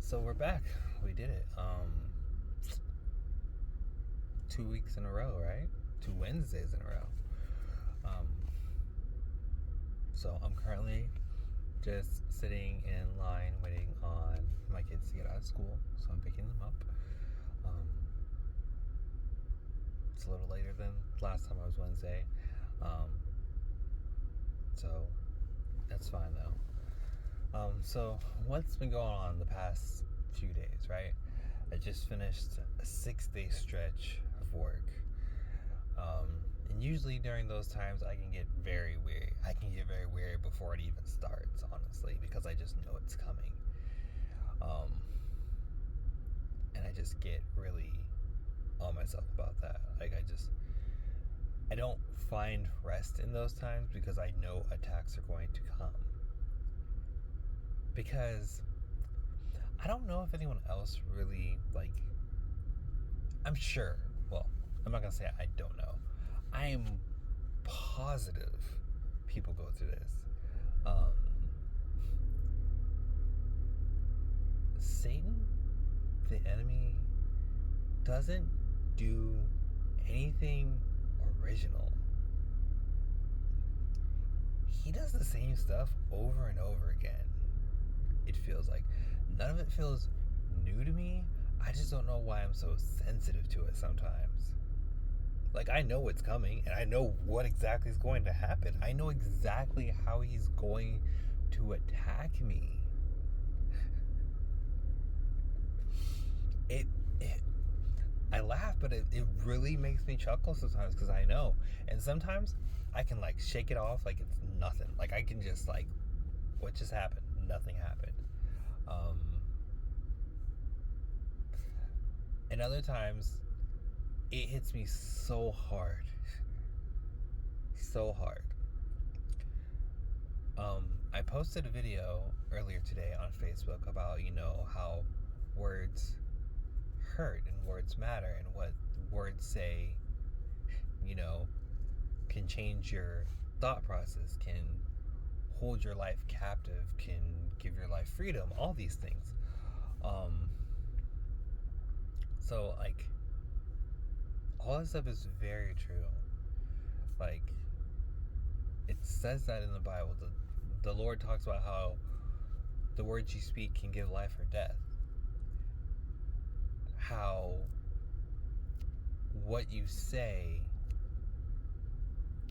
So we're back. We did it. 2 weeks in a row, right? 2 Wednesdays in a row. So I'm currently just sitting in line waiting on my kids to get out of school. So I'm picking them up. It's a little later than last time I was Wednesday. So that's fine though. So what's been going on the past few days, right? I just finished a 6-day stretch of work. And usually during those times I can get very weary. I can get very weary before it even starts, honestly, because I just know it's coming. And I just get really on myself about that. I don't find rest in those times because I know attacks are going to come. Because I don't know if anyone else really, I'm sure, well, I'm not going to say I don't know. I am positive people go through this. Satan, the enemy, doesn't do anything original. He does the same stuff over and over again. It feels like none of it feels new to me. I just don't know why I'm so sensitive to it sometimes. I know what's coming and I know what exactly is going to happen. I know exactly how he's going to attack me. I laugh, but it really makes me chuckle sometimes because I know. And sometimes I can shake it off like it's nothing. I can just what just happened? Nothing happened. And other times it hits me so hard. So hard. I posted a video earlier today on Facebook about, how words hurt and words matter and what words say, can change your thought process, can hold your life captive, can give your life freedom, all these things. So all that stuff is very true. It says that in the Bible. The Lord talks about how the words you speak can give life or death. How what you say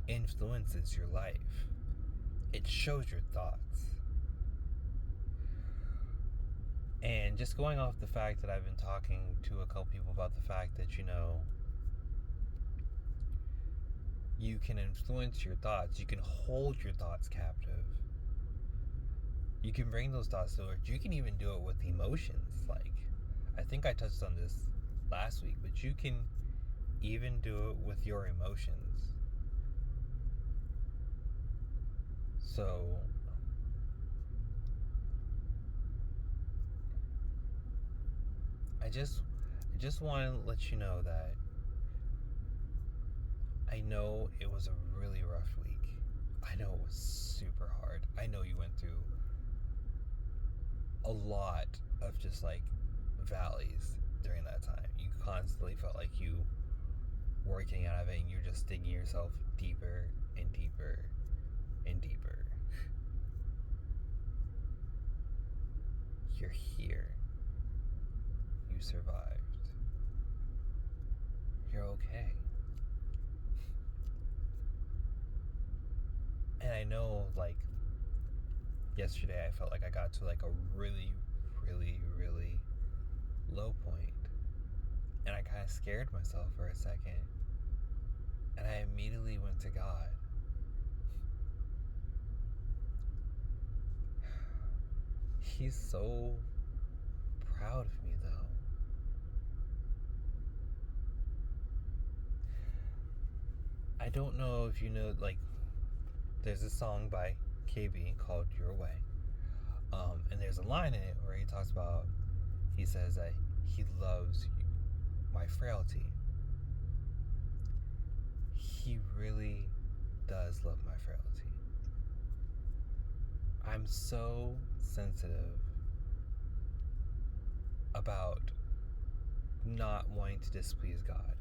influences your life. It shows your thoughts. And just going off the fact that I've been talking to a couple people about the fact that, you can influence your thoughts. You can hold your thoughts captive. You can bring those thoughts to work. You can even do it with emotions. I think I touched on this last week, but you can even do it with your emotions. So I just want to let you know that I know it was a really rough week. I know it was super hard. I know you went through a lot of just valleys during that time. You constantly felt like you were getting out of it and you're just digging yourself deeper and deeper and deeper. You're here. You survived. You're okay. And I know, yesterday I felt like I got to a really, really, really low point. And I kind of scared myself for a second. And I immediately went to God. He's so proud of me, though. I don't know if you know, there's a song by KB called Your Way. And there's a line in it where he says that he loves my frailty. He really does love my frailty. I'm so sensitive about not wanting to displease God.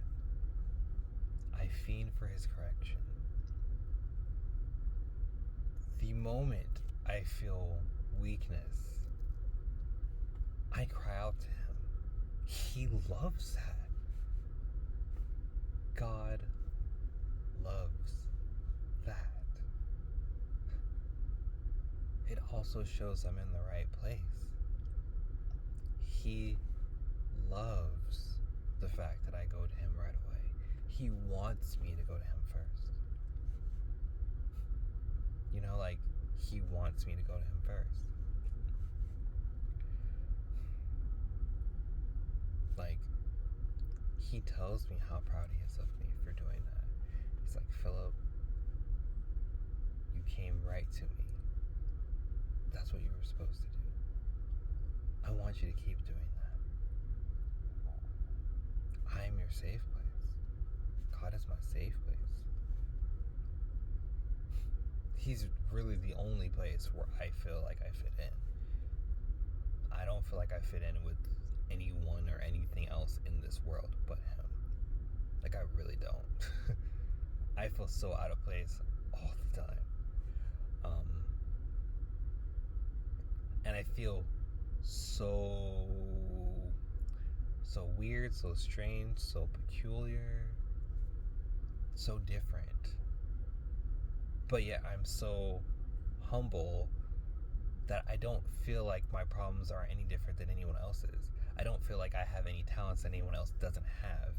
I fiend for his correction. The moment I feel weakness, I cry out to him. He loves that. God loves that. It also shows I'm in the right place. He loves the fact that I go to him right away. He wants me to go to him first. You know, like, he wants me to go to him first. Like, he tells me how proud he is of me for doing that. He's like, Philip, you came right to me. That's what you were supposed to do. I want you to keep doing that. I am your safe place. God is my safe place. He's really the only place where I feel like I fit in. I don't feel like I fit in with anyone or anything else in this world but him. Like, I really don't. I feel so out of place all the time. And I feel so weird, so strange, so peculiar, so different. But yet I'm so humble that I don't feel like my problems are any different than anyone else's. I don't feel like I have any talents that anyone else doesn't have.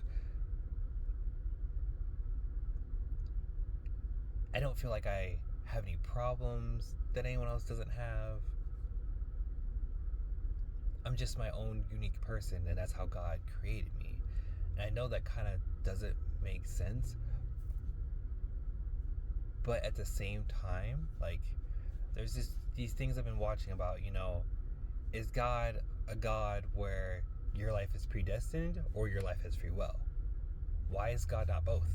I don't feel like I have any problems that anyone else doesn't have. I'm just my own unique person, and that's how God created me. And I know that kind of doesn't make sense, but at the same time, like, there's these things I've been watching about, you know, is God a God where your life is predestined or your life has free will? Why is God not both?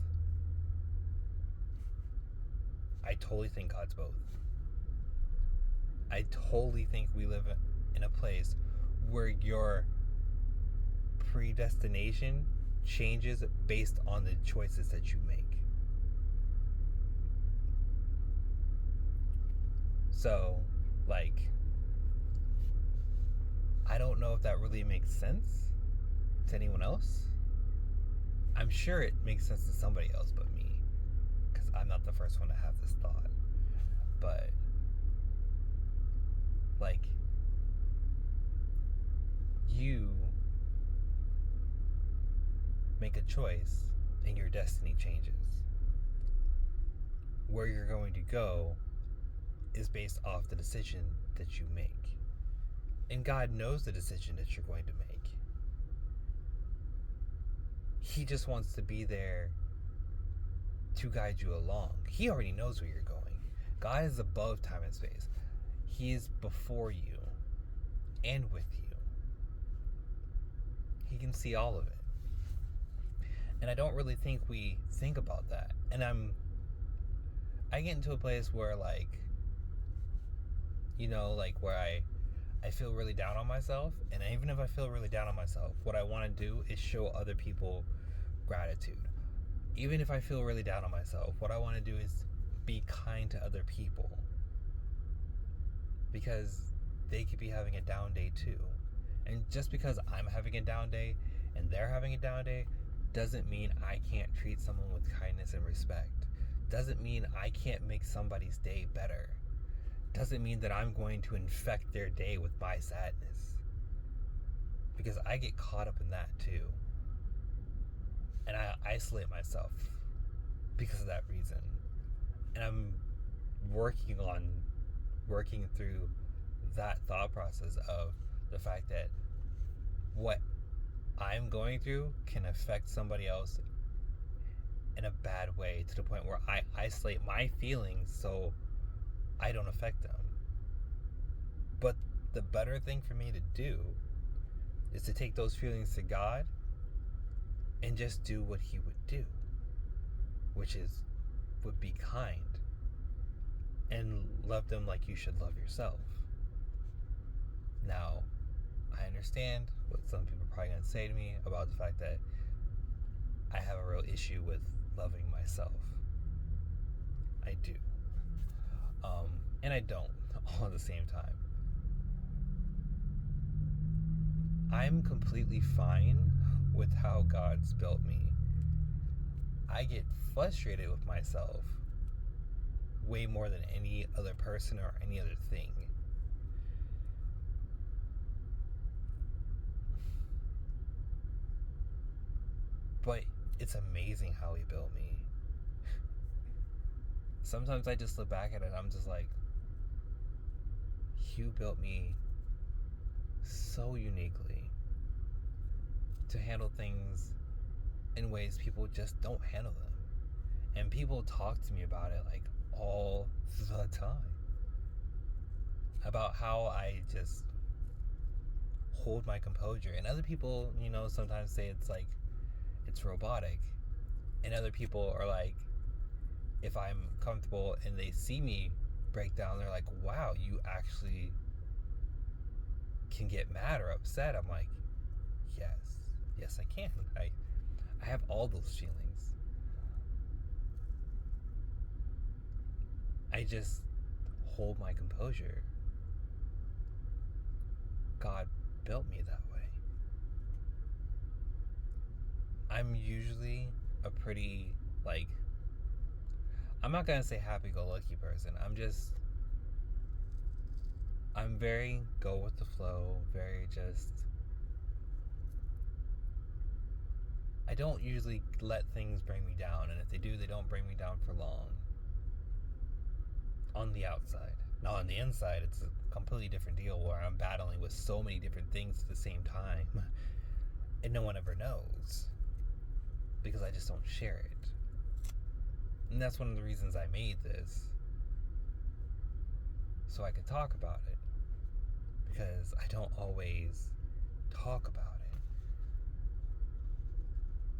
I totally think God's both. I totally think we live in a place where your predestination changes based on the choices that you make. So, like, I don't know if that really makes sense to anyone else. I'm sure it makes sense to somebody else but me, because I'm not the first one to have this thought. But, like, you make a choice and your destiny changes. Where you're going to go is based off the decision that you make. And God knows the decision that you're going to make. He just wants to be there to guide you along. He already knows where you're going. God is above time and space. He is before you and with you. He can see all of it. And I don't really think we think about that. And I get into a place where, like, you know, like, where I feel really down on myself. And even if I feel really down on myself, what I want to do is show other people gratitude. Even if I feel really down on myself, what I want to do is be kind to other people, because they could be having a down day too. And just because I'm having a down day and they're having a down day doesn't mean I can't treat someone with kindness and respect. Doesn't mean I can't make somebody's day better. Doesn't mean that I'm going to infect their day with my sadness, because I get caught up in that too. And I isolate myself because of that reason. And I'm working through that thought process of the fact that what I'm going through can affect somebody else in a bad way, to the point where I isolate my feelings so I don't affect them. But the better thing for me to do is to take those feelings to God and just do what He would do, which would be kind and love them like you should love yourself. Now, I understand with what some people are probably going to say to me about the fact that I have a real issue with loving myself. I do. And I don't, all at the same time. I'm completely fine with how God's built me. I get frustrated with myself way more than any other person or any other thing. But it's amazing how He built me. Sometimes I just look back at it and I'm just like, you built me so uniquely to handle things in ways people just don't handle them. And people talk to me about it like all the time. About how I just hold my composure. And other people, sometimes say it's like, it's robotic. And other people are like, if I'm comfortable and they see me break down, they're like, wow, you actually can get mad or upset. I'm like, yes I can. I have all those feelings. I just hold my composure. God built me that way. I'm usually a pretty, I'm not gonna say happy-go-lucky person. I'm very go with the flow, very just, I don't usually let things bring me down, and if they do, they don't bring me down for long. On the outside. Now on the inside, it's a completely different deal where I'm battling with so many different things at the same time, and no one ever knows, because I just don't share it. And that's one of the reasons I made this, so I could talk about it, because I don't always talk about it.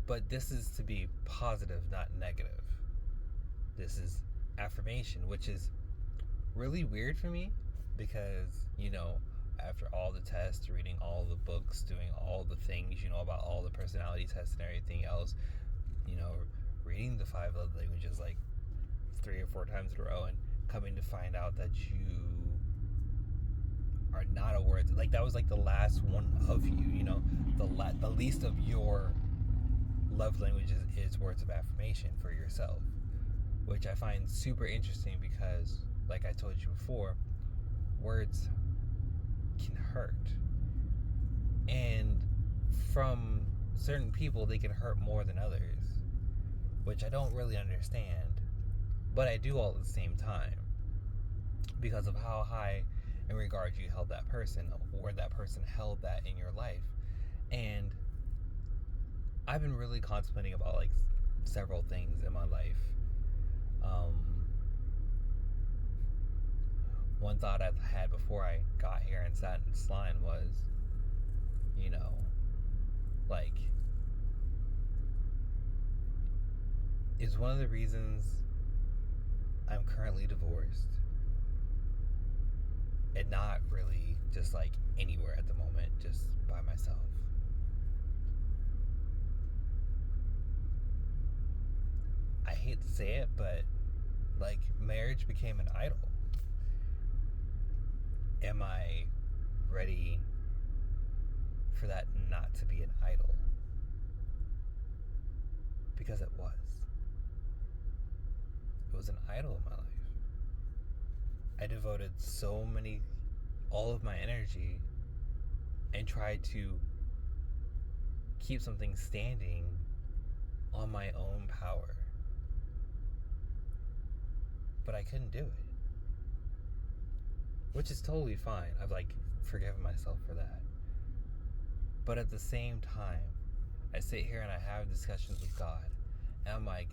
But this is to be positive, not negative. This is affirmation, which is really weird for me, because, after all the tests, reading all the books, doing all the things, about all the personality tests and everything else, reading the 5 love languages like 3 or 4 times in a row, and coming to find out that you are not a word, like that was like the last one of you, the least of your love languages is words of affirmation for yourself, which I find super interesting because, like I told you before, words can hurt. And from certain people, they can hurt more than others, which I don't really understand, but I do all at the same time because of how high in regard you held that person, or that person held that in your life. And I've been really contemplating about several things in my life. One thought I've had before I got here and sat in this line was, is one of the reasons I'm currently divorced and not really just anywhere at the moment, just by myself. I hate to say it, but marriage became an idol. Am I ready for that not to be an idol? Because it was. It was an idol in my life. I devoted all of my energy and tried to keep something standing on my own power. But I couldn't do it. Which is totally fine. I've forgiven myself for that. But at the same time, I sit here and I have discussions with God, and I'm like,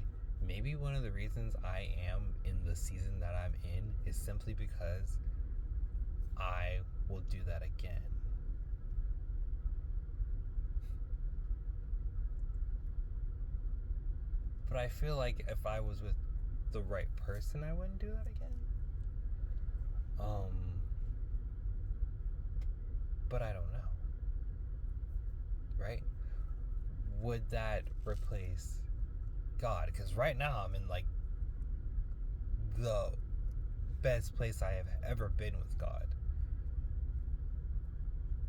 maybe one of the reasons I am in the season that I'm in is simply because I will do that again. But I feel like if I was with the right person, I wouldn't do that again. But I don't know. would that replace God? Because right now I'm in like the best place I have ever been with God.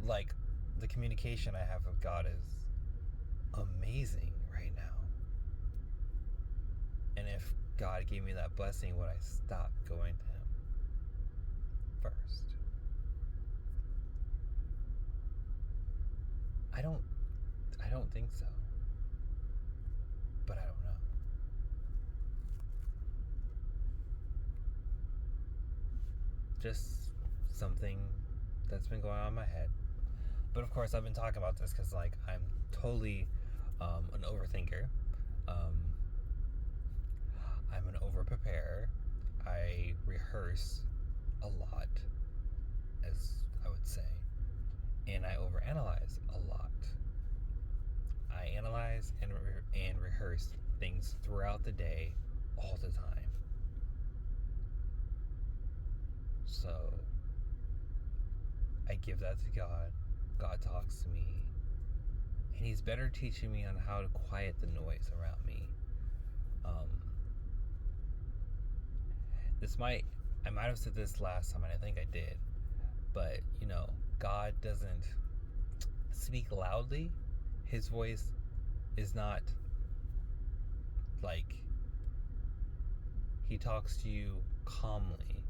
Like, the communication I have with God is amazing right now. And if God gave me that blessing, would I stop going to Him first? I don't think so. But I don't know. Just something that's been going on in my head. But of course, I've been talking about this because, like, I'm totally an overthinker. I'm an over-preparer. I rehearse a lot, as I would say, and I overanalyze a lot. I analyze and rehearse things throughout the day, all the time. So I give that to God. God talks to me, and He's better teaching me on how to quiet the noise around me. I might have said this last time, and I think I did, but God doesn't speak loudly. His voice is not like, He talks to you calmly,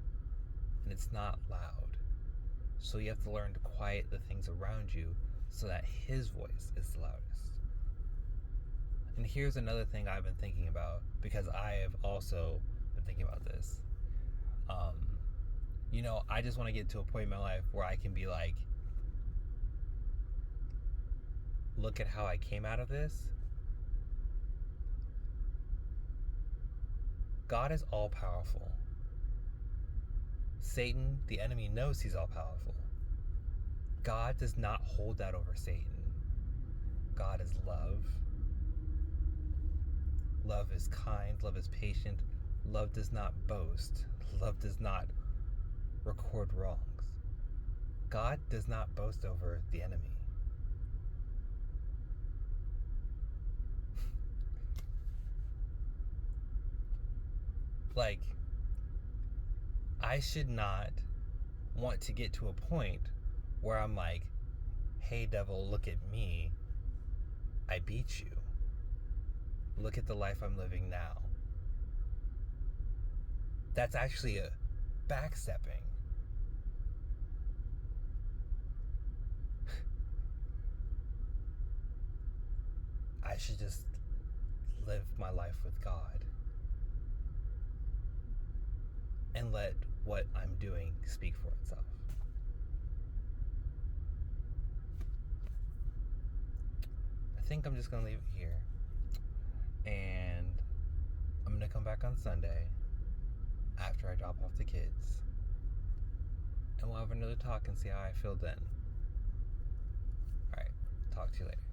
and it's not loud. So you have to learn to quiet the things around you so that His voice is the loudest. And here's another thing I've been thinking about, because I have also been thinking about this. I just want to get to a point in my life where I can be like, look at how I came out of this. God is all powerful. Satan, the enemy, knows he's all powerful. God does not hold that over Satan. God is love. Love is kind. Love is patient. Love does not boast. Love does not record wrongs. God does not boast over the enemy. Like, I should not want to get to a point where I'm like, hey, devil, look at me. I beat you. Look at the life I'm living now. That's actually a backstepping. I should just live my life with God and let what I'm doing speak for itself. I think I'm just going to leave it here. And I'm going to come back on Sunday after I drop off the kids. And we'll have another talk and see how I feel then. Alright, talk to you later.